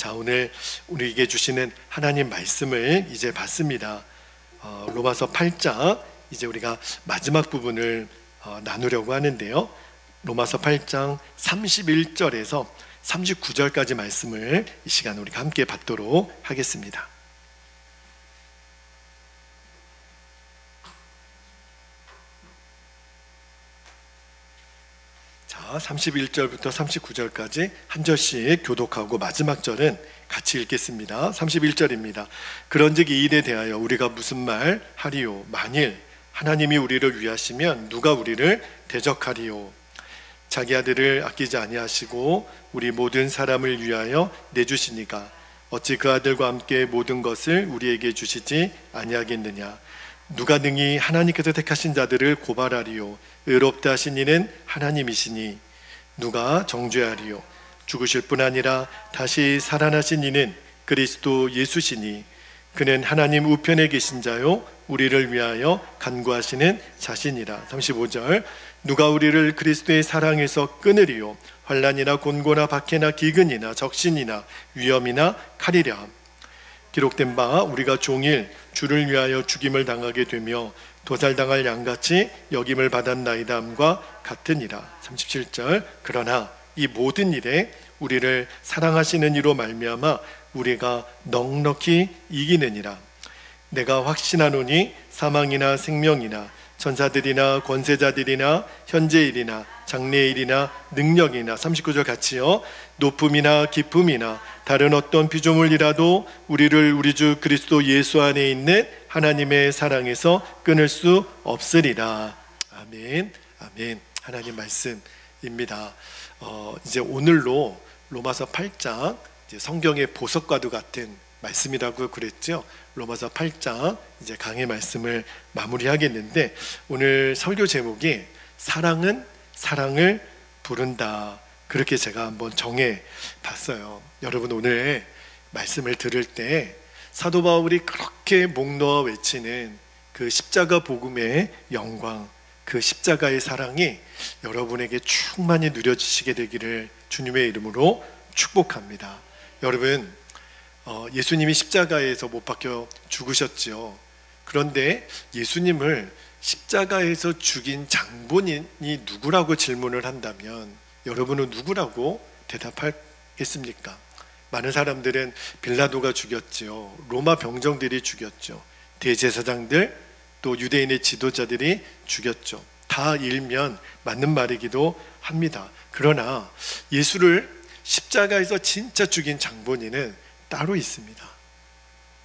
자, 오늘 우리에게 주시는 하나님 말씀을 이제 봤습니다. 로마서 8장 이제 우리가 마지막 부분을 나누려고 하는데요. 로마서 8장 31절에서 39절까지 말씀을 이 시간 우리가 함께 받도록 하겠습니다. 자, 31절부터 39절까지 한 절씩 교독하고 마지막 절은 같이 읽겠습니다. 31절입니다. 그런즉 이 일에 대하여 우리가 무슨 말 하리요? 만일 하나님이 우리를 위하시면 누가 우리를 대적하리요? 자기 아들을 아끼지 아니하시고 우리 모든 사람을 위하여 내주시니까 어찌 그 아들과 함께 모든 것을 우리에게 주시지 아니하겠느냐? 누가 능히 하나님께서 택하신 자들을 고발하리요? 의롭다 하신 이는 하나님이시니 누가 정죄하리요? 죽으실 뿐 아니라 다시 살아나신 이는 그리스도 예수시니 그는 하나님 우편에 계신 자요 우리를 위하여 간구하시는 자신이라. 35절 누가 우리를 그리스도의 사랑에서 끊으리요? 환난이나 곤고나 박해나 기근이나 적신이나 위험이나 칼이랴. 기록된 바 우리가 종일 주를 위하여 죽임을 당하게 되며 도살당할 양같이 여김을 받았나이다 함과 같으니라. 37절 그러나 이 모든 일에 우리를 사랑하시는 이로 말미암아 우리가 넉넉히 이기느니라. 내가 확신하노니 사망이나 생명이나 천사들이나 권세자들이나 현재일이나 장래일이나 능력이나 39절 같이요 높음이나 깊음이나 다른 어떤 피조물이라도 우리를 우리 주 그리스도 예수 안에 있는 하나님의 사랑에서 끊을 수 없으리라. 아멘. 아멘. 하나님 말씀입니다. 이제 오늘로 로마서 8장 이제 성경의 보석과도 같은 말씀이라고 그랬죠. 로마서 8장 이제 강의 말씀을 마무리하겠는데 오늘 설교 제목이 사랑은 사랑을 부른다. 그렇게 제가 한번 정해 봤어요. 여러분 오늘 말씀을 들을 때 사도 바울이 그렇게 목 놓아 외치는 그 십자가 복음의 영광, 그 십자가의 사랑이 여러분에게 충만히 누려지시게 되기를 주님의 이름으로 축복합니다. 여러분 예수님이 십자가에서 못 박혀 죽으셨죠. 그런데 예수님을 십자가에서 죽인 장본인이 누구라고 질문을 한다면 여러분은 누구라고 대답하겠습니까? 많은 사람들은 빌라도가 죽였죠. 로마 병정들이 죽였죠. 대제사장들 또 유대인의 지도자들이 죽였죠. 다 일면 맞는 말이기도 합니다. 그러나 예수를 십자가에서 진짜 죽인 장본인은 따로 있습니다.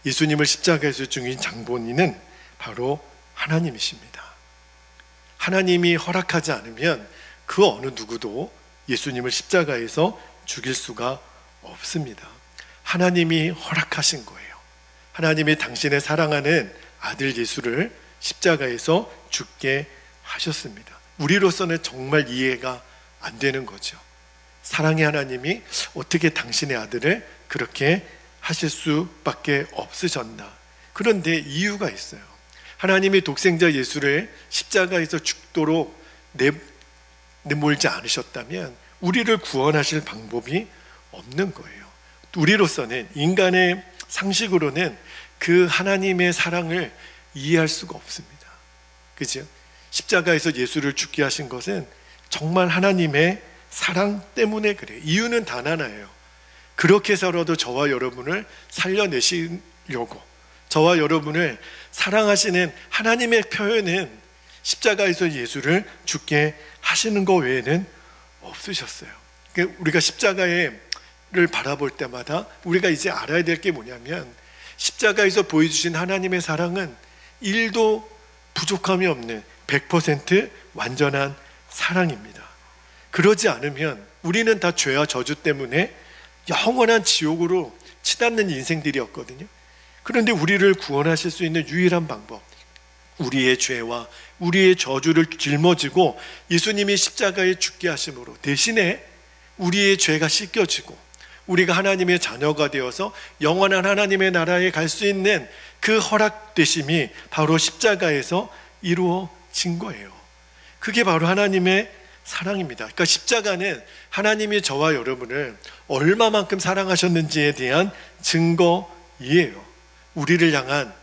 예수님을 십자가에서 죽인 장본인은 바로 하나님이십니다. 하나님이 허락하지 않으면 그 어느 누구도 예수님을 십자가에서 죽일 수가 없습니다. 하나님이 허락하신 거예요. 하나님이 당신의 사랑하는 아들 예수를 십자가에서 죽게 하셨습니다. 우리로서는 정말 이해가 안 되는 거죠. 사랑의 하나님이 어떻게 당신의 아들을 그렇게 하실 수밖에 없으셨나. 그런데 이유가 있어요. 하나님이 독생자 예수를 십자가에서 죽도록 내몰지 않으셨다면 우리를 구원하실 방법이 없는 거예요. 우리로서는 인간의 상식으로는 그 하나님의 사랑을 이해할 수가 없습니다. 그죠? 십자가에서 예수를 죽게 하신 것은 정말 하나님의 사랑 때문에 그래요. 이유는 단 하나예요. 그렇게 해서라도 저와 여러분을 살려내시려고, 저와 여러분을 사랑하시는 하나님의 표현은 십자가에서 예수를 죽게 하시는 것 외에는 없으셨어요. 우리가 십자가를 바라볼 때마다 우리가 이제 알아야 될 게 뭐냐면 십자가에서 보여주신 하나님의 사랑은 1도 부족함이 없는 100% 완전한 사랑입니다. 그러지 않으면 우리는 다 죄와 저주 때문에 영원한 지옥으로 치닫는 인생들이었거든요. 그런데 우리를 구원하실 수 있는 유일한 방법, 우리의 죄와 우리의 저주를 짊어지고 예수님이 십자가에 죽게 하심으로 대신에 우리의 죄가 씻겨지고 우리가 하나님의 자녀가 되어서 영원한 하나님의 나라에 갈 수 있는 그 허락되심이 바로 십자가에서 이루어진 거예요. 그게 바로 하나님의 사랑입니다. 그러니까 십자가는 하나님이 저와 여러분을 얼마만큼 사랑하셨는지에 대한 증거이에요. 우리를 향한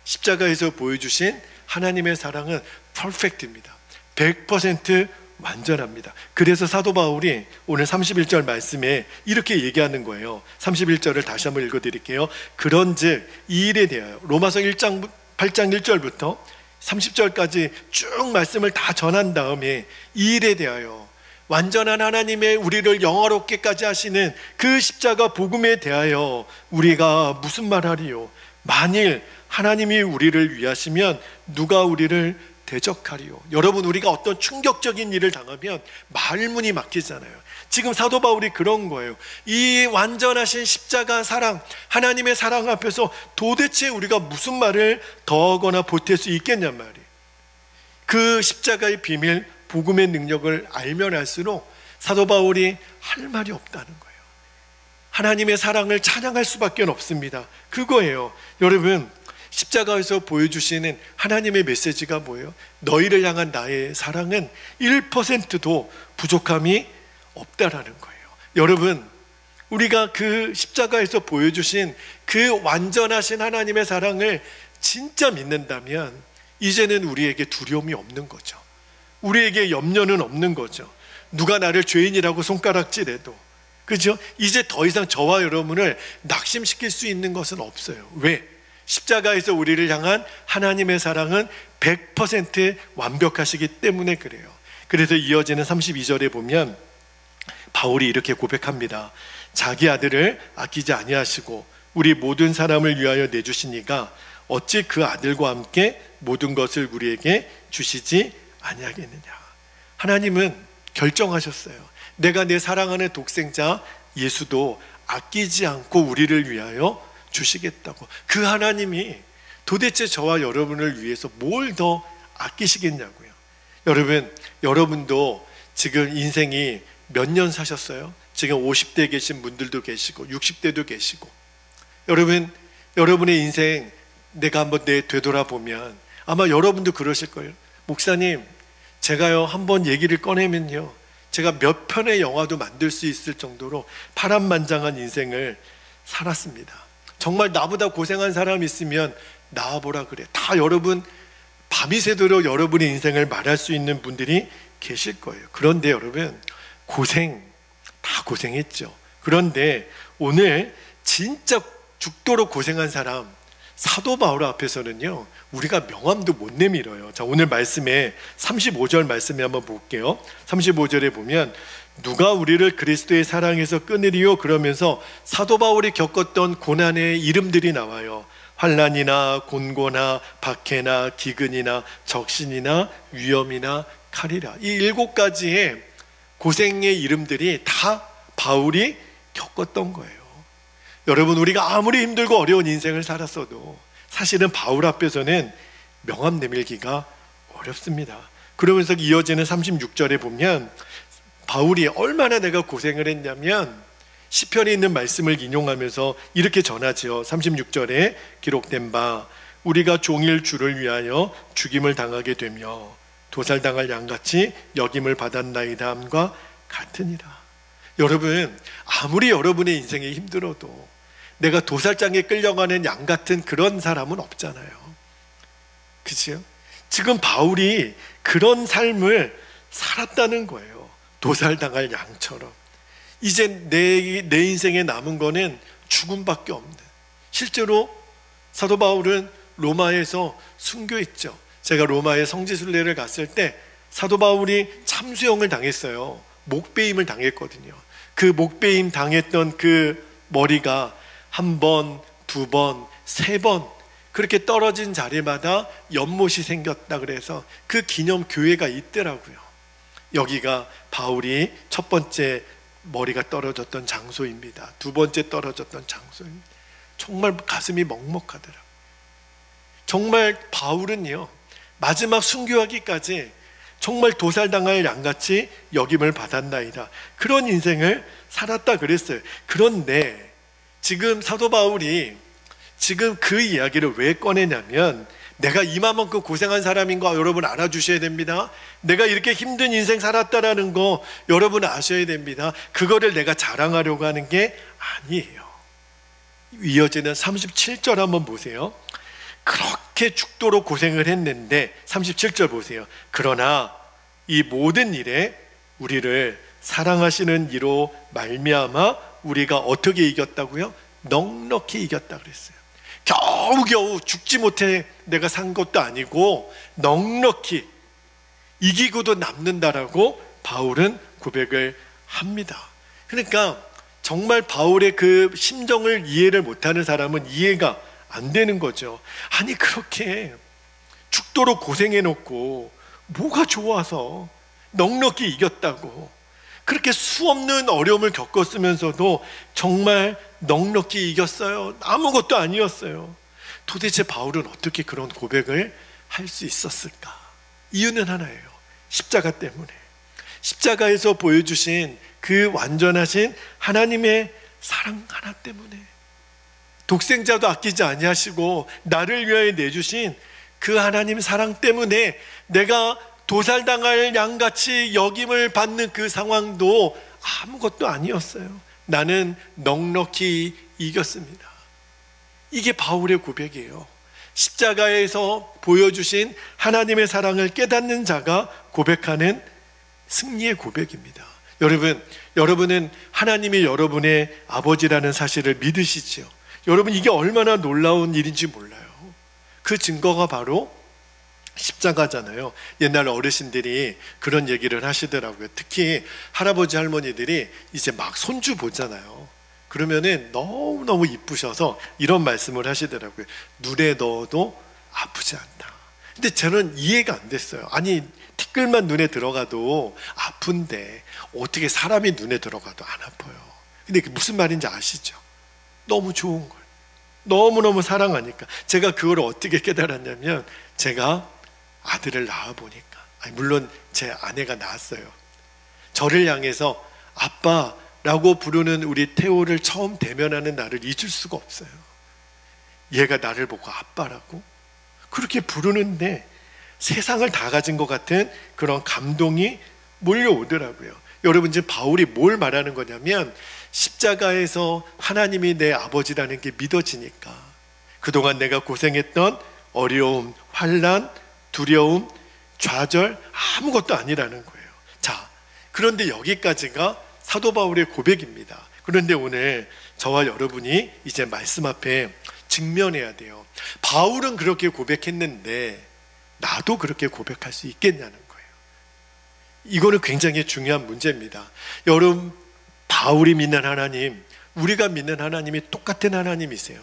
십자가에서 보여주신 하나님의 사랑은 퍼펙트입니다. 100% 완전합니다. 그래서 사도 바울이 오늘 31절 말씀에 이렇게 얘기하는 거예요. 31절을 다시 한번 읽어드릴게요. 그런즉 이 일에 대하여, 로마서 8장 1절부터 30절까지 쭉 말씀을 다 전한 다음에 이 일에 대하여, 완전한 하나님의 우리를 영화롭게까지 하시는 그 십자가 복음에 대하여 우리가 무슨 말하리요? 만일 하나님이 우리를 위하시면 누가 우리를 대적하리요? 여러분, 우리가 어떤 충격적인 일을 당하면 말문이 막히잖아요. 지금 사도 바울이 그런 거예요. 이 완전하신 십자가 사랑, 하나님의 사랑 앞에서 도대체 우리가 무슨 말을 더하거나 보탤 수 있겠냔 말이에요. 그 십자가의 비밀, 복음의 능력을 알면 알수록 사도 바울이 할 말이 없다는 거예요. 하나님의 사랑을 찬양할 수밖에 없습니다. 그거예요. 여러분, 십자가에서 보여주시는 하나님의 메시지가 뭐예요? 너희를 향한 나의 사랑은 1%도 부족함이 없다라는 거예요. 여러분, 우리가 그 십자가에서 보여주신 그 완전하신 하나님의 사랑을 진짜 믿는다면 이제는 우리에게 두려움이 없는 거죠. 우리에게 염려는 없는 거죠. 누가 나를 죄인이라고 손가락질해도, 그죠? 이제 더 이상 저와 여러분을 낙심시킬 수 있는 것은 없어요. 왜? 십자가에서 우리를 향한 하나님의 사랑은 100% 완벽하시기 때문에 그래요. 그래서 이어지는 32절에 보면 바울이 이렇게 고백합니다. 자기 아들을 아끼지 아니하시고 우리 모든 사람을 위하여 내주시니까 어찌 그 아들과 함께 모든 것을 우리에게 주시지 아니하겠느냐. 하나님은 결정하셨어요. 내가 내 사랑하는 독생자 예수도 아끼지 않고 우리를 위하여 주시겠다고. 그 하나님이 도대체 저와 여러분을 위해서 뭘 더 아끼시겠냐고요. 여러분, 여러분도 지금 인생이 몇 년 사셨어요? 지금 50대에 계신 분들도 계시고 60대도 계시고, 여러분, 여러분의 인생 내가 한번 되돌아보면 아마 여러분도 그러실 거예요. 목사님, 제가요 한번 얘기를 꺼내면요 제가 몇 편의 영화도 만들 수 있을 정도로 파란만장한 인생을 살았습니다. 정말 나보다 고생한 사람 있으면 나와보라 그래. 다 여러분 밤이 새도록 여러분의 인생을 말할 수 있는 분들이 계실 거예요. 그런데 여러분, 다 고생했죠. 그런데 오늘 진짜 죽도록 고생한 사람, 사도 바울 앞에서는요 우리가 명함도 못 내밀어요. 자, 오늘 말씀에 35절 말씀에 한번 볼게요. 35절에 보면 누가 우리를 그리스도의 사랑에서 끊으리요? 그러면서 사도 바울이 겪었던 고난의 이름들이 나와요. 환난이나 곤고나 박해나 기근이나 적신이나 위험이나 칼이라. 이 7가지의 고생의 이름들이 다 바울이 겪었던 거예요. 여러분, 우리가 아무리 힘들고 어려운 인생을 살았어도 사실은 바울 앞에서는 명함 내밀기가 어렵습니다. 그러면서 이어지는 36절에 보면 바울이 얼마나 내가 고생을 했냐면 시편에 있는 말씀을 인용하면서 이렇게 전하지요. 36절에 기록된 바 우리가 종일 주를 위하여 죽임을 당하게 되며 도살당할 양같이 여김을 받았나이다 함과 같으니라. 여러분, 아무리 여러분의 인생이 힘들어도 내가 도살장에 끌려가는 양 같은 그런 사람은 없잖아요. 그치요? 지금 바울이 그런 삶을 살았다는 거예요. 도살당할 양처럼. 이제 내 인생에 남은 거는 죽음밖에 없는. 실제로 사도 바울은 로마에서 순교했죠. 제가 로마에 성지순례를 갔을 때 사도 바울이 참수형을 당했어요. 목베임을 당했거든요. 그 목베임 당했던 그 머리가 1번, 2번, 3번 그렇게 떨어진 자리마다 연못이 생겼다 그래서 그 기념 교회가 있더라고요. 여기가 바울이 첫 번째 머리가 떨어졌던 장소입니다. 2번째 떨어졌던 장소입니다. 정말 가슴이 먹먹하더라고요. 정말 바울은요 마지막 순교하기까지 정말 도살당할 양같이 여김을 받았나이다, 그런 인생을 살았다 그랬어요. 그런데 지금 사도 바울이 지금 그 이야기를 왜 꺼내냐면 내가 이만큼 고생한 사람인 거 여러분 알아주셔야 됩니다. 내가 이렇게 힘든 인생 살았다라는 거 여러분 아셔야 됩니다. 그거를 내가 자랑하려고 하는 게 아니에요. 이어지는 37절 한번 보세요. 그렇게 죽도록 고생을 했는데 37절 보세요. 그러나 이 모든 일에 우리를 사랑하시는 이로 말미암아 우리가 어떻게 이겼다고요? 넉넉히 이겼다 그랬어요. 겨우겨우 죽지 못해 내가 산 것도 아니고 넉넉히 이기고도 남는다라고 바울은 고백을 합니다. 그러니까 정말 바울의 그 심정을 이해를 못하는 사람은 이해가 안 되는 거죠. 아니 그렇게 죽도록 고생해놓고 뭐가 좋아서 넉넉히 이겼다고, 그렇게 수없는 어려움을 겪었으면서도 정말 넉넉히 이겼어요? 아무것도 아니었어요. 도대체 바울은 어떻게 그런 고백을 할 수 있었을까? 이유는 하나예요. 십자가 때문에. 십자가에서 보여주신 그 완전하신 하나님의 사랑 하나 때문에, 독생자도 아끼지 아니하시고 나를 위하여 내주신 그 하나님 사랑 때문에 내가 도살당할 양같이 여김을 받는 그 상황도 아무것도 아니었어요. 나는 넉넉히 이겼습니다. 이게 바울의 고백이에요. 십자가에서 보여주신 하나님의 사랑을 깨닫는 자가 고백하는 승리의 고백입니다. 여러분은 하나님이 여러분의 아버지라는 사실을 믿으시지요? 여러분, 이게 얼마나 놀라운 일인지 몰라요. 그 증거가 바로 십자가잖아요. 옛날 어르신들이 그런 얘기를 하시더라고요. 특히 할아버지 할머니들이 이제 막 손주 보잖아요. 그러면은 너무너무 이쁘셔서 이런 말씀을 하시더라고요. 눈에 넣어도 아프지 않다. 근데 저는 이해가 안 됐어요. 아니 티끌만 눈에 들어가도 아픈데 어떻게 사람이 눈에 들어가도 안 아파요? 근데 그게 무슨 말인지 아시죠? 너무 좋은 걸, 너무너무 사랑하니까. 제가 그걸 어떻게 깨달았냐면, 제가 아들을 낳아보니까, 물론 제 아내가 낳았어요. 저를 향해서 아빠라고 부르는 우리 태호를 처음 대면하는 나를 잊을 수가 없어요. 얘가 나를 보고 아빠라고 그렇게 부르는데 세상을 다 가진 것 같은 그런 감동이 몰려오더라고요. 여러분, 지금 바울이 뭘 말하는 거냐면, 십자가에서 하나님이 내 아버지라는 게 믿어지니까 그동안 내가 고생했던 어려움, 환난, 두려움, 좌절 아무것도 아니라는 거예요. 자, 그런데 여기까지가 사도 바울의 고백입니다. 그런데 오늘 저와 여러분이 이제 말씀 앞에 직면해야 돼요. 바울은 그렇게 고백했는데 나도 그렇게 고백할 수 있겠냐는 거예요. 이거는 굉장히 중요한 문제입니다. 여러분, 바울이 믿는 하나님, 우리가 믿는 하나님이 똑같은 하나님이세요.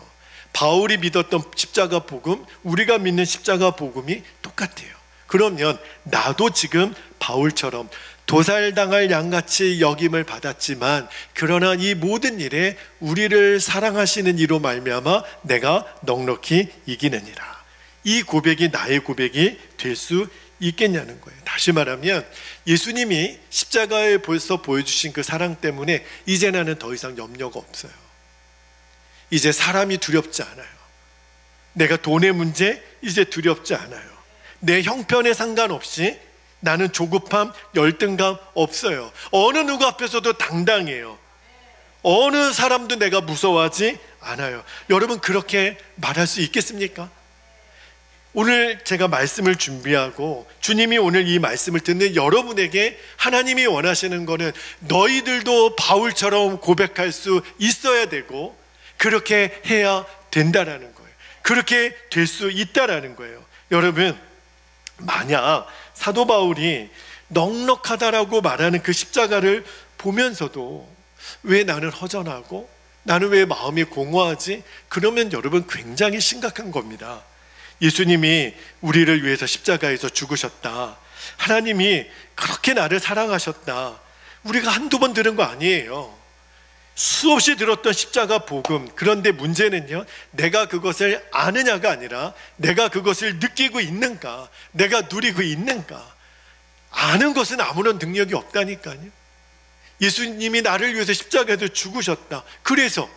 바울이 믿었던 십자가 복음, 우리가 믿는 십자가 복음이 똑같아요. 그러면 나도 지금 바울처럼 도살당할 양같이 여김을 받았지만, 그러나 이 모든 일에 우리를 사랑하시는 이로 말미암아 내가 넉넉히 이기느니라. 이 고백이 나의 고백이 될 수 있겠냐는 거예요. 다시 말하면 예수님이 십자가에 벌써 보여주신 그 사랑 때문에 이제 나는 더 이상 염려가 없어요. 이제 사람이 두렵지 않아요. 내가 돈의 문제 이제 두렵지 않아요. 내 형편에 상관없이 나는 조급함, 열등감 없어요. 어느 누구 앞에서도 당당해요. 어느 사람도 내가 무서워하지 않아요. 여러분, 그렇게 말할 수 있겠습니까? 오늘 제가 말씀을 준비하고 주님이 오늘 이 말씀을 듣는 여러분에게 하나님이 원하시는 거는 너희들도 바울처럼 고백할 수 있어야 되고, 그렇게 해야 된다라는 거예요. 그렇게 될 수 있다라는 거예요. 여러분, 만약 사도 바울이 넉넉하다라고 말하는 그 십자가를 보면서도 왜 나는 허전하고 나는 왜 마음이 공허하지? 그러면 여러분, 굉장히 심각한 겁니다. 예수님이 우리를 위해서 십자가에서 죽으셨다, 하나님이 그렇게 나를 사랑하셨다, 우리가 한두 번 들은 거 아니에요. 수없이 들었던 십자가 복음. 그런데 문제는요, 내가 그것을 아느냐가 아니라 내가 그것을 느끼고 있는가, 내가 누리고 있는가. 아는 것은 아무런 능력이 없다니까요. 예수님이 나를 위해서 십자가에서 죽으셨다. 그래서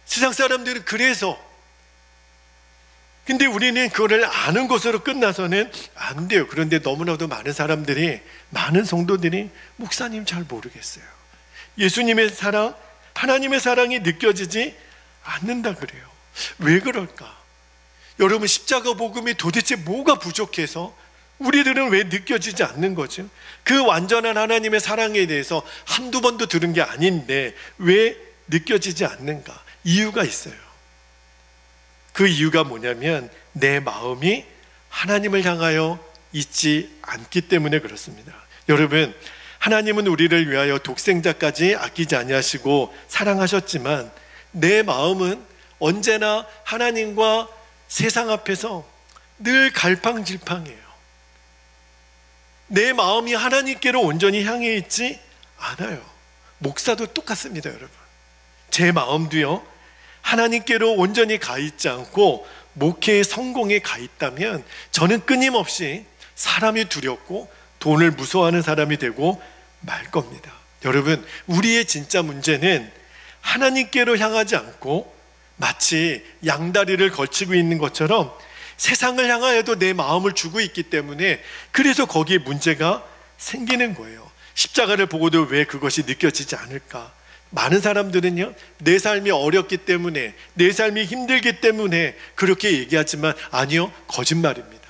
세상 사람들은 그래서 근데 우리는 그거를 아는 것으로 끝나서는 안 돼요. 그런데 너무나도 많은 사람들이, 많은 성도들이 목사님 잘 모르겠어요, 예수님의 사랑, 하나님의 사랑이 느껴지지 않는다 그래요. 왜 그럴까? 여러분, 십자가 복음이 도대체 뭐가 부족해서 우리들은 왜 느껴지지 않는 거죠? 그 완전한 하나님의 사랑에 대해서 한두 번도 들은 게 아닌데 왜 느껴지지 않는가? 이유가 있어요. 그 이유가 뭐냐면 내 마음이 하나님을 향하여 있지 않기 때문에 그렇습니다. 여러분, 하나님은 우리를 위하여 독생자까지 아끼지 아니하시고 사랑하셨지만 내 마음은 언제나 하나님과 세상 앞에서 늘 갈팡질팡해요. 내 마음이 하나님께로 온전히 향해 있지 않아요. 목사도 똑같습니다, 여러분. 제 마음도요, 하나님께로 온전히 가 있지 않고 목회의 성공에 가 있다면 저는 끊임없이 사람이 두렵고 돈을 무서워하는 사람이 되고 말 겁니다. 여러분, 우리의 진짜 문제는 하나님께로 향하지 않고 마치 양다리를 걸치고 있는 것처럼 세상을 향하여도 내 마음을 주고 있기 때문에 그래서 거기에 문제가 생기는 거예요. 십자가를 보고도 왜 그것이 느껴지지 않을까? 많은 사람들은요, 내 삶이 어렵기 때문에, 내 삶이 힘들기 때문에 그렇게 얘기하지만 아니요, 거짓말입니다.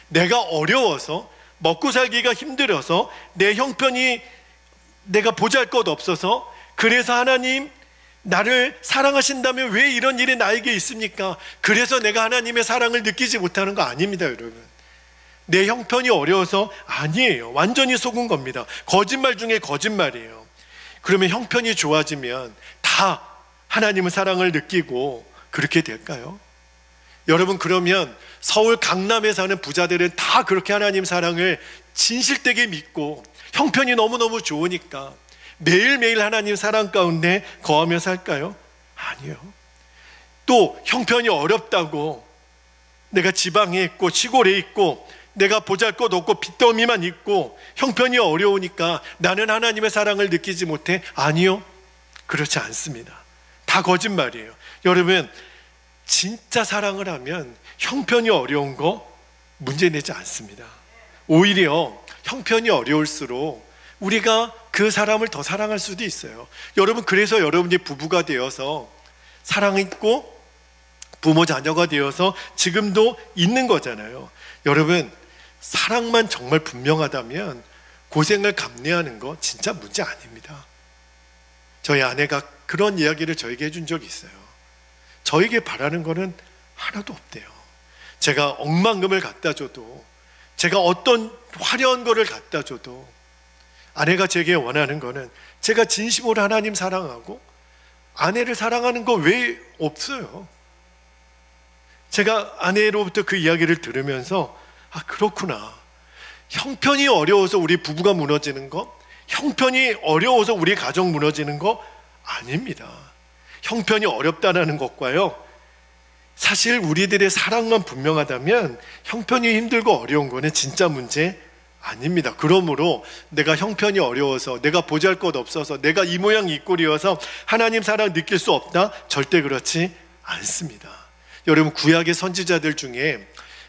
내가 어려워서, 먹고 살기가 힘들어서, 내 형편이 내가 보잘것 없어서, 그래서 하나님 나를 사랑하신다면 왜 이런 일이 나에게 있습니까? 그래서 내가 하나님의 사랑을 느끼지 못하는 거 아닙니다, 여러분. 내 형편이 어려워서 아니에요. 완전히 속은 겁니다. 거짓말 중에 거짓말이에요. 그러면 형편이 좋아지면 다 하나님의 사랑을 느끼고 그렇게 될까요? 여러분, 그러면 서울 강남에 사는 부자들은 다 그렇게 하나님 사랑을 진실되게 믿고 형편이 너무너무 좋으니까 매일매일 하나님 사랑 가운데 거하며 살까요? 아니요. 또 형편이 어렵다고 내가 지방에 있고 시골에 있고 내가 보잘것 없고 빚더미만 있고 형편이 어려우니까 나는 하나님의 사랑을 느끼지 못해? 아니요, 그렇지 않습니다. 다 거짓말이에요. 여러분, 진짜 사랑을 하면 형편이 어려운 거 문제내지 않습니다. 오히려 형편이 어려울수록 우리가 그 사람을 더 사랑할 수도 있어요. 여러분, 그래서 여러분이 부부가 되어서 사랑있고 부모 자녀가 되어서 지금도 있는 거잖아요. 여러분, 사랑만 정말 분명하다면 고생을 감내하는 거 진짜 문제 아닙니다. 저희 아내가 그런 이야기를 저에게 해준 적이 있어요. 저에게 바라는 거는 하나도 없대요. 제가 억만금을 갖다 줘도, 제가 어떤 화려한 거를 갖다 줘도 아내가 제게 원하는 거는 제가 진심으로 하나님 사랑하고 아내를 사랑하는 거 외에 없어요. 제가 아내로부터 그 이야기를 들으면서 아, 그렇구나. 형편이 어려워서 우리 부부가 무너지는 거, 형편이 어려워서 우리 가정 무너지는 거 아닙니다. 형편이 어렵다는 것과요, 사실 우리들의 사랑만 분명하다면 형편이 힘들고 어려운 거는 진짜 문제 아닙니다. 그러므로 내가 형편이 어려워서, 내가 보잘것 없어서, 내가 이 모양 이 꼴이어서 하나님 사랑 느낄 수 없다? 절대 그렇지 않습니다. 여러분, 구약의 선지자들 중에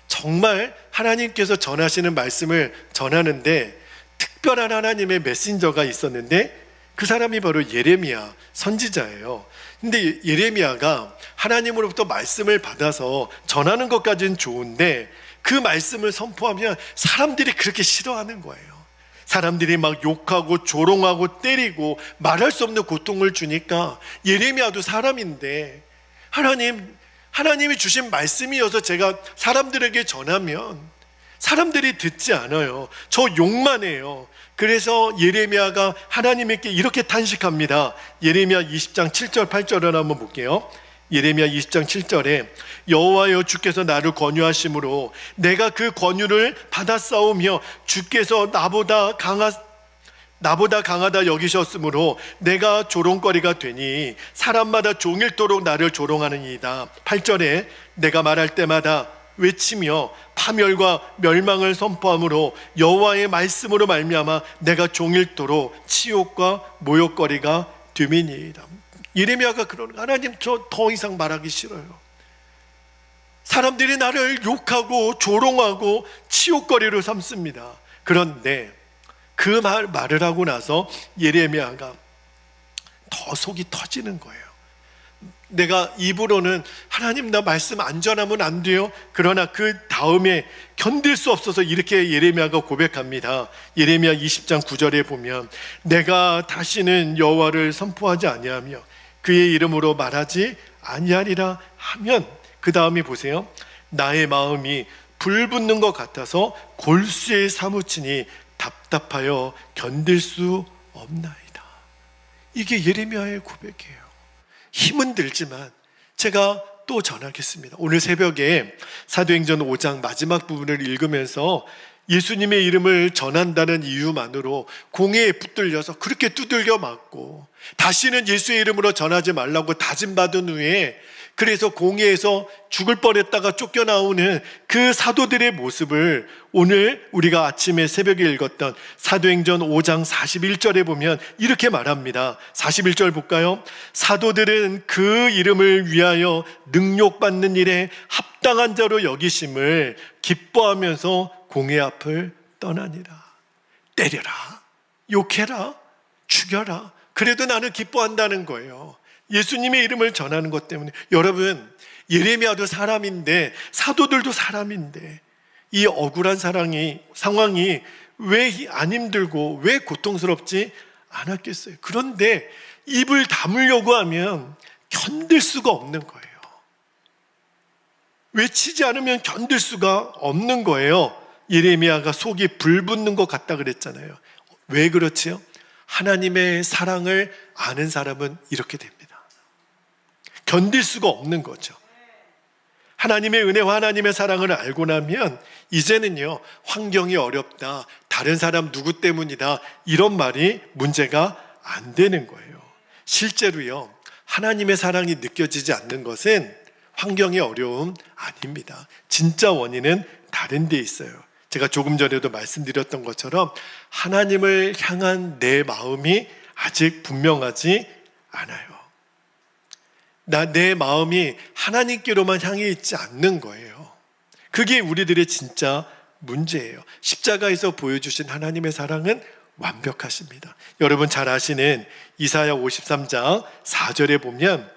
정말 하나님께서 전하시는 말씀을 전하는데 특별한 하나님의 메신저가 있었는데 그 사람이 바로 예레미야 선지자예요. 근데 예레미야가 하나님으로부터 말씀을 받아서 전하는 것까지는 좋은데 그 말씀을 선포하면 사람들이 그렇게 싫어하는 거예요. 사람들이 막 욕하고 조롱하고 때리고 말할 수 없는 고통을 주니까 예레미야도 사람인데 하나님이 주신 말씀이어서 제가 사람들에게 전하면 사람들이 듣지 않아요. 저 욕만 해요. 그래서 예레미야가 하나님께 이렇게 탄식합니다. 예레미야 20장 7절 8절을 한번 볼게요. 예레미야 20장 7절에 여호와여 주께서 나를 권유하심으로 내가 그 권유를 받았사오며 주께서 나보다 강하다 여기셨으므로 내가 조롱거리가 되니 사람마다 종일토록 나를 조롱하느니이다. 8절에 내가 말할 때마다 외치며 파멸과 멸망을 선포함으로 여호와의 말씀으로 말미암아 내가 종일토록 치욕과 모욕거리가 됨이니이다. 예레미야가 그러는, 하나님 저 더 이상 말하기 싫어요. 사람들이 나를 욕하고 조롱하고 치욕거리로 삼습니다. 그런데 그 말을 하고 나서 예레미야가 더 속이 터지는 거예요. 내가 입으로는 하나님 나 말씀 안 전하면 안 돼요. 그러나 그 다음에 견딜 수 없어서 이렇게 예레미야가 고백합니다. 예레미야 20장 9절에 보면 내가 다시는 여호와를 선포하지 아니하며 그의 이름으로 말하지 아니하리라 하면, 그 다음에 보세요. 나의 마음이 불붙는 것 같아서 골수에 사무치니 답답하여 견딜 수 없나이다. 이게 예레미야의 고백이에요. 힘은 들지만 제가 또 전하겠습니다. 오늘 새벽에 사도행전 5장 마지막 부분을 읽으면서 예수님의 이름을 전한다는 이유만으로 공회에 붙들려서 그렇게 두들겨 맞고 다시는 예수의 이름으로 전하지 말라고 다짐받은 후에 그래서 공회에서 죽을 뻔했다가 쫓겨나오는 그 사도들의 모습을 오늘 우리가 아침에 새벽에 읽었던 사도행전 5장 41절에 보면 이렇게 말합니다. 41절 볼까요? 사도들은 그 이름을 위하여 능욕받는 일에 합당한 자로 여기심을 기뻐하면서 공회 앞을 떠나니라. 때려라, 욕해라, 죽여라, 그래도 나는 기뻐한다는 거예요. 예수님의 이름을 전하는 것 때문에. 여러분, 예레미야도 사람인데 사도들도 사람인데 이 억울한 상황이 왜 안 힘들고 왜 고통스럽지 않았겠어요? 그런데 입을 다물려고 하면 견딜 수가 없는 거예요. 외치지 않으면 견딜 수가 없는 거예요. 예레미야가 속이 불붙는 것 같다 그랬잖아요. 왜 그렇지요? 하나님의 사랑을 아는 사람은 이렇게 됩니다. 견딜 수가 없는 거죠. 하나님의 은혜와 하나님의 사랑을 알고 나면 이제는요, 환경이 어렵다, 다른 사람 누구 때문이다, 이런 말이 문제가 안 되는 거예요. 실제로요, 하나님의 사랑이 느껴지지 않는 것은 환경의 어려움 아닙니다. 진짜 원인은 다른 데 있어요. 제가 조금 전에도 말씀드렸던 것처럼 하나님을 향한 내 마음이 아직 분명하지 않아요. 내 마음이 하나님께로만 향해 있지 않는 거예요. 그게 우리들의 진짜 문제예요. 십자가에서 보여주신 하나님의 사랑은 완벽하십니다. 여러분 잘 아시는 이사야 53장 4절에 보면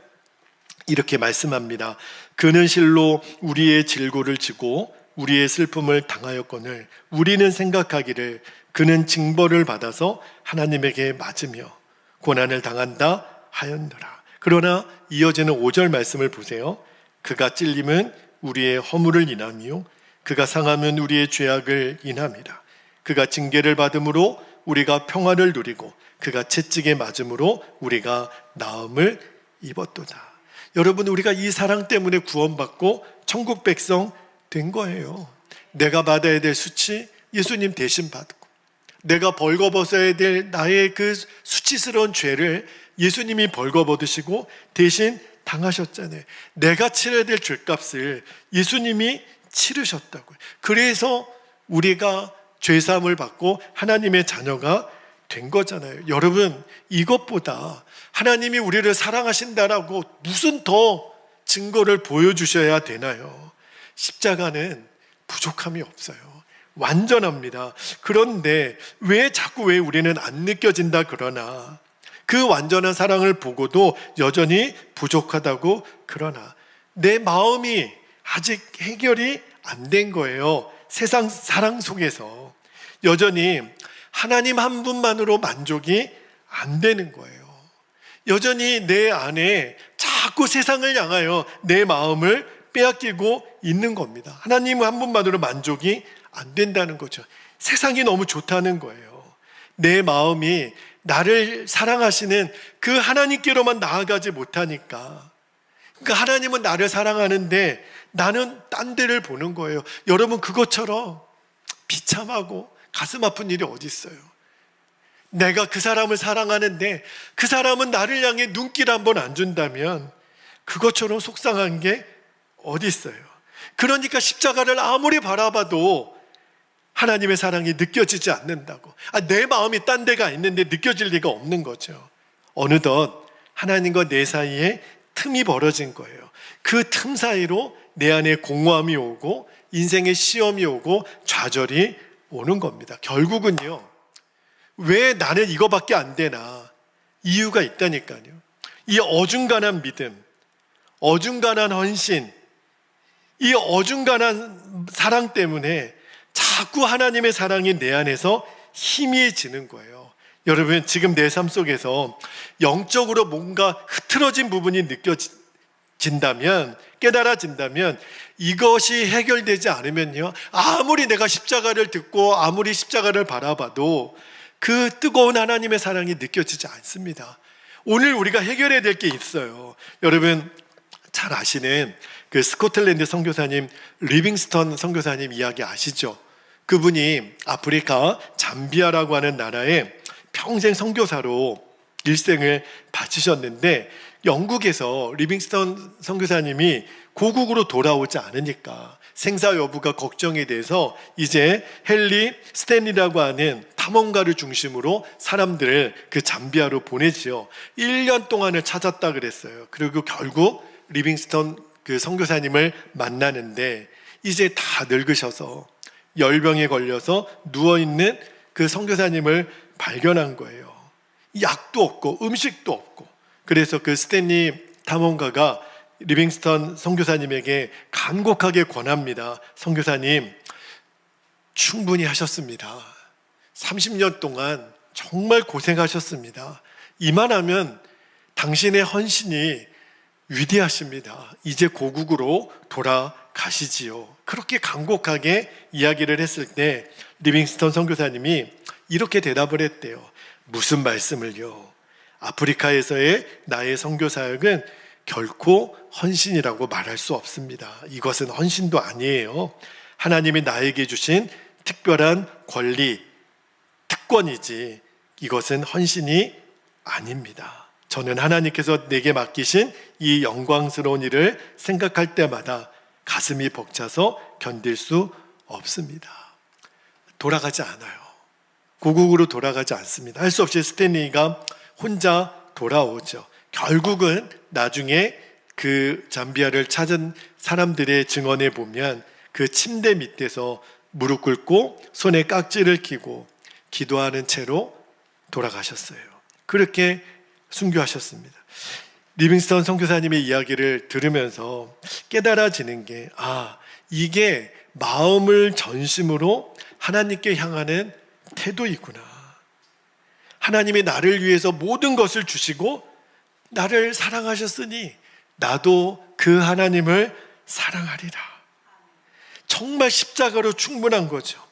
이렇게 말씀합니다. 그는 실로 우리의 질고를 지고 우리의 슬픔을 당하였거늘 우리는 생각하기를 그는 징벌을 받아서 하나님에게 맞으며 고난을 당한다 하였노라. 그러나 이어지는 5절 말씀을 보세요. 그가 찔림은 우리의 허물을 인하며 그가 상하면 우리의 죄악을 인함이라. 그가 징계를 받음으로 우리가 평화를 누리고 그가 채찍에 맞음으로 우리가 나음을 입었도다. 여러분, 우리가 이 사랑 때문에 구원받고 천국 백성 된 거예요. 내가 받아야 될 수치 예수님 대신 받고, 내가 벌거벗어야 될 나의 그 수치스러운 죄를 예수님이 벌거벗으시고 대신 당하셨잖아요. 내가 치러야 될 죄값을 예수님이 치르셨다고요. 그래서 우리가 죄사함을 받고 하나님의 자녀가 된 거잖아요. 여러분, 이것보다 하나님이 우리를 사랑하신다라고 무슨 더 증거를 보여주셔야 되나요? 십자가는 부족함이 없어요. 완전합니다. 그런데 왜 우리는 안 느껴진다 그러나, 그 완전한 사랑을 보고도 여전히 부족하다고 그러나, 내 마음이 아직 해결이 안 된 거예요. 세상 사랑 속에서 여전히 하나님 한 분만으로 만족이 안 되는 거예요. 여전히 내 안에 자꾸 세상을 향하여 내 마음을 빼앗기고 있는 겁니다. 하나님 한 분만으로 만족이 안 된다는 거죠. 세상이 너무 좋다는 거예요. 내 마음이 나를 사랑하시는 그 하나님께로만 나아가지 못하니까. 그러니까 하나님은 나를 사랑하는데 나는 딴 데를 보는 거예요. 여러분, 그것처럼 비참하고 가슴 아픈 일이 어디 있어요? 내가 그 사람을 사랑하는데 그 사람은 나를 향해 눈길 한번 안 준다면 그것처럼 속상한 게 어디 있어요? 그러니까 십자가를 아무리 바라봐도 하나님의 사랑이 느껴지지 않는다고. 내 마음이 딴 데가 있는데 느껴질 리가 없는 거죠. 어느덧 하나님과 내 사이에 틈이 벌어진 거예요. 그 틈 사이로 내 안에 공허함이 오고 인생의 시험이 오고 좌절이 오는 겁니다. 결국은요, 왜 나는 이거밖에 안 되나? 이유가 있다니까요. 이 어중간한 믿음, 어중간한 헌신, 이 어중간한 사랑 때문에 자꾸 하나님의 사랑이 내 안에서 희미해지는 거예요. 여러분, 지금 내 삶 속에서 영적으로 뭔가 흐트러진 부분이 느껴진다면, 깨달아진다면, 이것이 해결되지 않으면요, 아무리 내가 십자가를 듣고 아무리 십자가를 바라봐도 그 뜨거운 하나님의 사랑이 느껴지지 않습니다. 오늘 우리가 해결해야 될 게 있어요. 여러분 잘 아시는 그 스코틀랜드 선교사님 리빙스턴 선교사님 이야기 아시죠? 그분이 아프리카 잠비아라고 하는 나라에 평생 선교사로 일생을 바치셨는데, 영국에서 리빙스턴 선교사님이 고국으로 돌아오지 않으니까 생사 여부가 걱정이 돼서 이제 헨리 스탠리라고 하는 탐험가를 중심으로 사람들을 그 잠비아로 보내지요. 1년 동안을 찾았다 그랬어요. 그리고 결국 리빙스턴 그 선교사님을 만나는데, 이제 다 늙으셔서 열병에 걸려서 누워있는 그 선교사님을 발견한 거예요. 약도 없고 음식도 없고. 그래서 그 스탠리 탐험가가 리빙스턴 선교사님에게 간곡하게 권합니다. 선교사님, 충분히 하셨습니다. 30년 동안 정말 고생하셨습니다. 이만하면 당신의 헌신이 위대하십니다. 이제 고국으로 돌아가시지요. 그렇게 간곡하게 이야기를 했을 때 리빙스턴 선교사님이 이렇게 대답을 했대요. 무슨 말씀을요? 아프리카에서의 나의 선교 사역은 결코 헌신이라고 말할 수 없습니다. 이것은 헌신도 아니에요. 하나님이 나에게 주신 특별한 권리, 특권이지 이것은 헌신이 아닙니다. 저는 하나님께서 내게 맡기신 이 영광스러운 일을 생각할 때마다 가슴이 벅차서 견딜 수 없습니다. 돌아가지 않아요. 고국으로 돌아가지 않습니다. 할 수 없이 스탠리가 혼자 돌아오죠. 결국은 나중에 그 잠비아를 찾은 사람들의 증언에 보면 그 침대 밑에서 무릎 꿇고 손에 깍지를 끼고 기도하는 채로 돌아가셨어요. 그렇게 순교하셨습니다. 리빙스턴 선교사님의 이야기를 들으면서 깨달아지는 게, 이게 마음을 전심으로 하나님께 향하는 태도이구나. 하나님이 나를 위해서 모든 것을 주시고 나를 사랑하셨으니 나도 그 하나님을 사랑하리라. 정말 십자가로 충분한 거죠.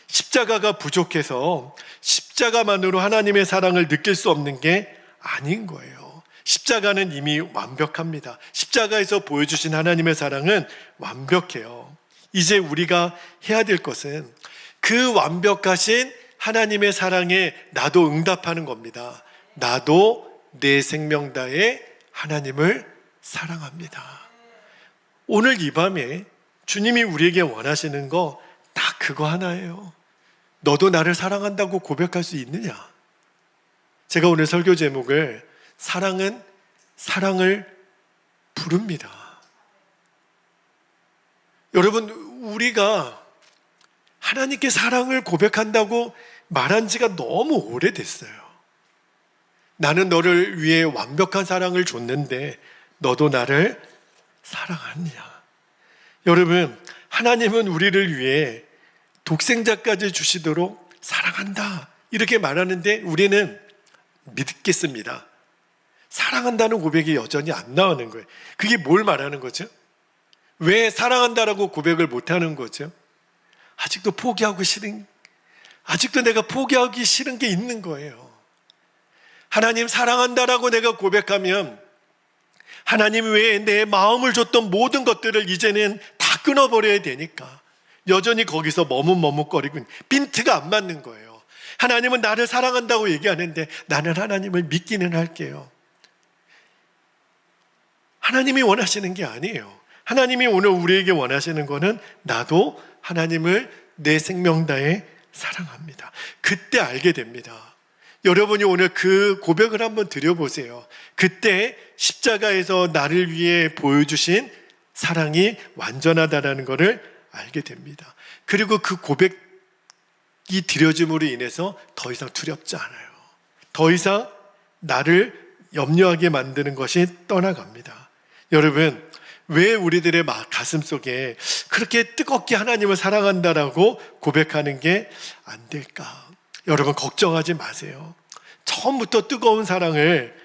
십자가가 부족해서 십자가만으로 하나님의 사랑을 느낄 수 없는 게 아닌 거예요. 십자가는 이미 완벽합니다. 십자가에서 보여주신 하나님의 사랑은 완벽해요. 이제 우리가 해야 될 것은 그 완벽하신 하나님의 사랑에 나도 응답하는 겁니다. 나도 내 생명 다해 하나님을 사랑합니다. 오늘 이 밤에 주님이 우리에게 원하시는 거 딱 그거 하나예요. 너도 나를 사랑한다고 고백할 수 있느냐? 제가 오늘 설교 제목을 사랑은 사랑을 부릅니다. 여러분, 우리가 하나님께 사랑을 고백한다고 말한 지가 너무 오래됐어요. 나는 너를 위해 완벽한 사랑을 줬는데 너도 나를 사랑하느냐? 여러분, 하나님은 우리를 위해 독생자까지 주시도록 사랑한다 이렇게 말하는데 우리는 믿겠습니다. 사랑한다는 고백이 여전히 안 나오는 거예요. 그게 뭘 말하는 거죠? 왜 사랑한다라고 고백을 못하는 거죠? 아직도 내가 포기하기 싫은 게 있는 거예요. 하나님 사랑한다라고 내가 고백하면 하나님 외에 내 마음을 줬던 모든 것들을 이제는 다 끊어버려야 되니까 여전히 거기서 머뭇머뭇거리고 핀트가 안 맞는 거예요. 하나님은 나를 사랑한다고 얘기하는데 나는 하나님을 믿기는 할게요. 하나님이 원하시는 게 아니에요. 하나님이 오늘 우리에게 원하시는 거는 나도 하나님을 내 생명 다해 사랑합니다. 그때 알게 됩니다. 여러분이 오늘 그 고백을 한번 드려보세요. 그때 십자가에서 나를 위해 보여주신 사랑이 완전하다라는 것을 알게 됩니다. 그리고 그 고백이 드려짐으로 인해서 더 이상 두렵지 않아요. 더 이상 나를 염려하게 만드는 것이 떠나갑니다. 여러분, 왜 우리들의 가슴 속에 그렇게 뜨겁게 하나님을 사랑한다라고 고백하는 게 안 될까? 여러분, 걱정하지 마세요. 처음부터 뜨거운 사랑을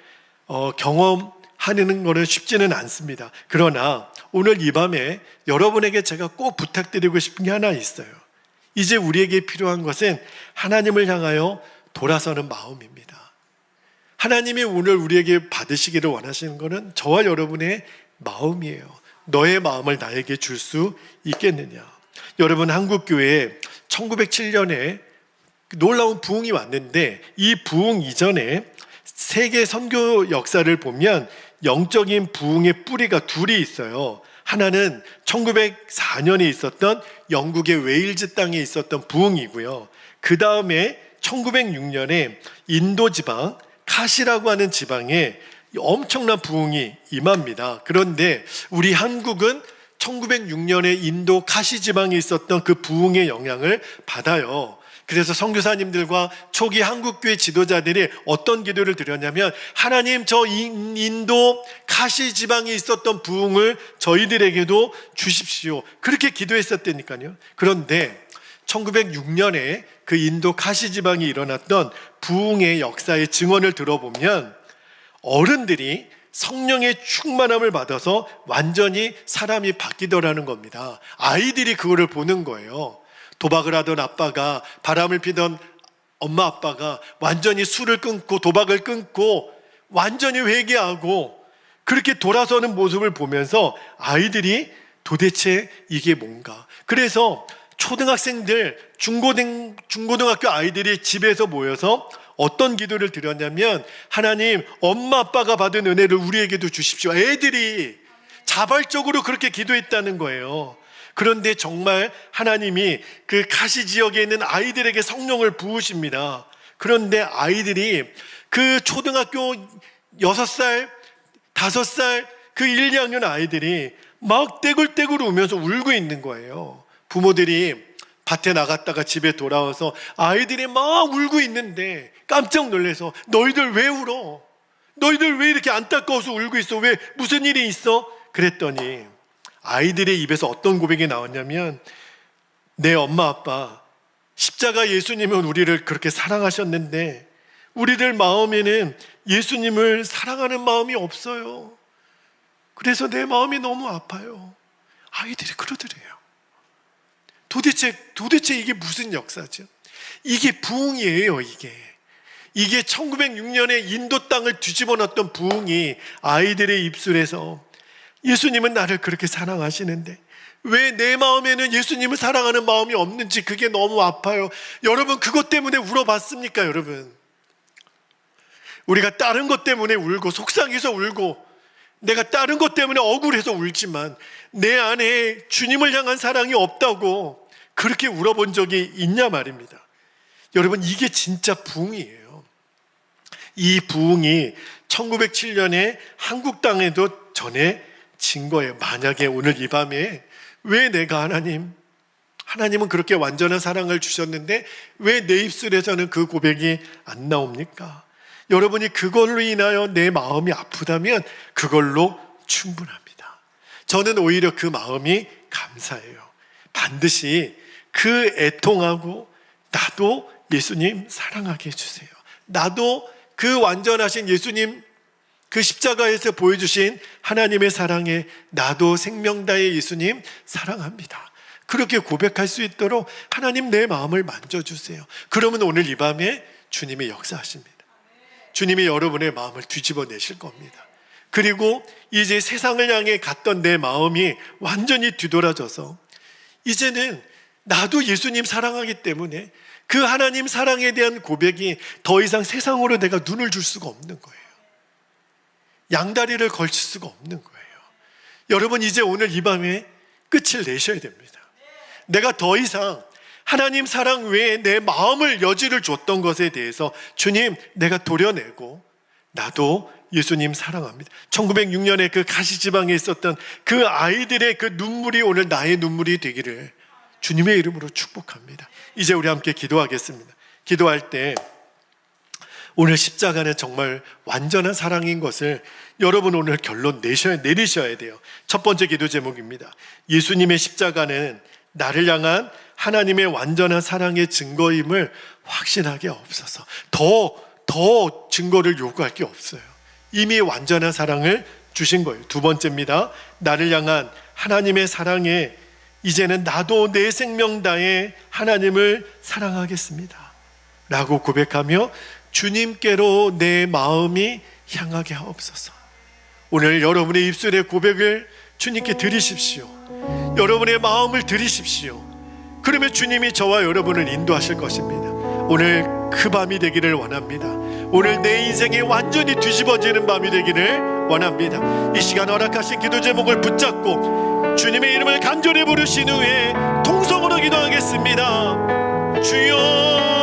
경험하는 것은 쉽지는 않습니다. 그러나 오늘 이 밤에 여러분에게 제가 꼭 부탁드리고 싶은 게 하나 있어요. 이제 우리에게 필요한 것은 하나님을 향하여 돌아서는 마음입니다. 하나님이 오늘 우리에게 받으시기를 원하시는 것은 저와 여러분의 마음이에요. 너의 마음을 나에게 줄 수 있겠느냐? 여러분, 한국교회에 1907년에 놀라운 부흥이 왔는데 이 부흥 이전에 세계 선교 역사를 보면 영적인 부흥의 뿌리가 둘이 있어요. 하나는 1904년에 있었던 영국의 웨일즈 땅에 있었던 부흥이고요. 그 다음에 1906년에 인도 지방 카시라고 하는 지방에 엄청난 부흥이 임합니다. 그런데 우리 한국은 1906년에 인도 카시 지방에 있었던 그 부흥의 영향을 받아요. 그래서 선교사님들과 초기 한국교회 지도자들이 어떤 기도를 드렸냐면, 하나님, 저 인도 카시 지방에 있었던 부흥을 저희들에게도 주십시오. 그렇게 기도했었다니까요. 그런데 1906년에 그 인도 카시 지방에 일어났던 부흥의 역사의 증언을 들어보면 어른들이 성령의 충만함을 받아서 완전히 사람이 바뀌더라는 겁니다. 아이들이 그거를 보는 거예요. 도박을 하던 아빠가, 바람을 피던 엄마 아빠가 완전히 술을 끊고 도박을 끊고 완전히 회개하고 그렇게 돌아서는 모습을 보면서 아이들이 도대체 이게 뭔가. 그래서 초등학생들, 중고등학교 아이들이 집에서 모여서 어떤 기도를 드렸냐면, 하나님, 엄마 아빠가 받은 은혜를 우리에게도 주십시오. 애들이 자발적으로 그렇게 기도했다는 거예요. 그런데 정말 하나님이 그 가시 지역에 있는 아이들에게 성령을 부으십니다. 그런데 아이들이 그 초등학교 6살, 5살 그 1, 2학년 아이들이 막 떼굴떼굴 울면서 울고 있는 거예요. 부모들이 밭에 나갔다가 집에 돌아와서 아이들이 막 울고 있는데 깜짝 놀라서, 너희들 왜 울어? 너희들 왜 이렇게 안타까워서 울고 있어? 왜, 무슨 일이 있어? 그랬더니 아이들의 입에서 어떤 고백이 나왔냐면, 내 엄마 아빠, 십자가 예수님은 우리를 그렇게 사랑하셨는데 우리들 마음에는 예수님을 사랑하는 마음이 없어요. 그래서 내 마음이 너무 아파요. 아이들이 그러더래요. 도대체 이게 무슨 역사죠? 이게 부흥이에요. 이게 1906년에 인도 땅을 뒤집어 놨던 부흥이 아이들의 입술에서, 예수님은 나를 그렇게 사랑하시는데 왜 내 마음에는 예수님을 사랑하는 마음이 없는지 그게 너무 아파요. 여러분, 그것 때문에 울어봤습니까? 여러분, 우리가 다른 것 때문에 울고 속상해서 울고 내가 다른 것 때문에 억울해서 울지만 내 안에 주님을 향한 사랑이 없다고 그렇게 울어본 적이 있냐 말입니다. 여러분, 이게 진짜 부흥이에요. 이 부흥이 1907년에 한국 땅에도 전해진 거예요. 만약에 오늘 이 밤에 왜 내가 하나님은 그렇게 완전한 사랑을 주셨는데 왜 내 입술에서는 그 고백이 안 나옵니까? 여러분이 그걸로 인하여 내 마음이 아프다면 그걸로 충분합니다. 저는 오히려 그 마음이 감사해요. 반드시 그 애통하고, 나도 예수님 사랑하게 해주세요. 나도 그 완전하신 예수님, 그 십자가에서 보여주신 하나님의 사랑에 나도 생명 다해 예수님 사랑합니다. 그렇게 고백할 수 있도록 하나님 내 마음을 만져주세요. 그러면 오늘 이 밤에 주님이 역사하십니다. 주님이 여러분의 마음을 뒤집어 내실 겁니다. 그리고 이제 세상을 향해 갔던 내 마음이 완전히 뒤돌아져서 이제는 나도 예수님 사랑하기 때문에 그 하나님 사랑에 대한 고백이 더 이상 세상으로 내가 눈을 줄 수가 없는 거예요. 양다리를 걸칠 수가 없는 거예요. 여러분, 이제 오늘 이 밤에 끝을 내셔야 됩니다. 내가 더 이상 하나님 사랑 외에 내 마음을 여지를 줬던 것에 대해서, 주님, 내가 도려내고 나도 예수님 사랑합니다. 1906년에 그 가시지방에 있었던 그 아이들의 그 눈물이 오늘 나의 눈물이 되기를 주님의 이름으로 축복합니다. 이제 우리 함께 기도하겠습니다. 기도할 때 오늘 십자가는 정말 완전한 사랑인 것을 여러분 오늘 결론 내리셔야 돼요. 첫 번째 기도 제목입니다. 예수님의 십자가는 나를 향한 하나님의 완전한 사랑의 증거임을 확신하게 없어서 더 증거를 요구할 게 없어요. 이미 완전한 사랑을 주신 거예요. 두 번째입니다. 나를 향한 하나님의 사랑에 이제는 나도 내 생명 다해 하나님을 사랑하겠습니다 라고 고백하며 주님께로 내 마음이 향하게 하옵소서. 오늘 여러분의 입술의 고백을 주님께 드리십시오. 여러분의 마음을 드리십시오. 그러면 주님이 저와 여러분을 인도하실 것입니다. 오늘 그 밤이 되기를 원합니다. 오늘 내 인생이 완전히 뒤집어지는 밤이 되기를 원합니다. 이 시간 허락하신 기도 제목을 붙잡고 주님의 이름을 간절히 부르신 후에 통성으로 기도하겠습니다. 주여